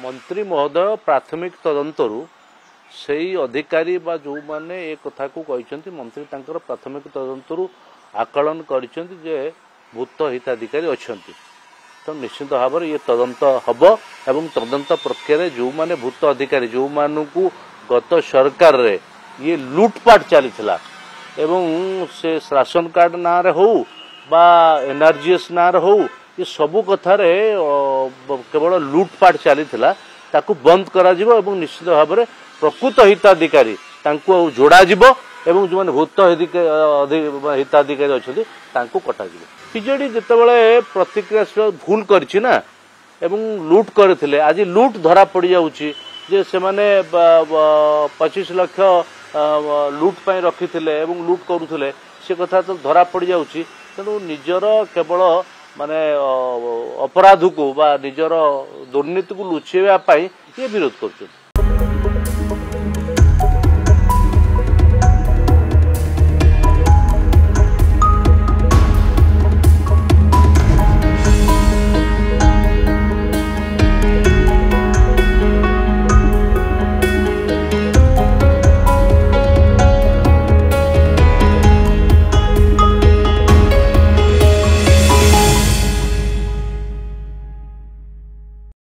मंत्री महोदय प्राथमिक तदंतरु से अधिकारी बा जो माने ए कथा को कहते मंत्री तांकर प्राथमिक तदंतरु आकलन करिसेंति जे भूत हिताधिकारी अछंती तो निश्चित भाव ये तदंत हब एवं तदंत प्रक्रिया जो माने भूत अधिकारी जो मानू गत सरकार रे ये लूटपाट चलीथिला एवं से राशन कार्ड ना रे हो बा एनआरजीएस ना रे हो ये सबु कथा रे केवल लूटपाट चलीथिला ताकू बंद करा जिवो एवं निश्चित भाव में प्रकृत हिताधिकारी तांको जोड़ा जिवो एवं जो माने भूत हिताधिकारी अच्छे तांको कटा जिवो बीजेडी जितेबाला प्रतिक्रिया भूल करछि ना एवं लूट करथिले आज लूट धरा पड़ जाउछि जे से माने 25 लाख लूट पाई रखिथिले एवं लूट करुथिले से कथा तो धरा पड़ जाउछि तेणु निजर केवल माने अपराध को बा निजर दुर्नीति को लुचेवा पाई ये विरोध करछन।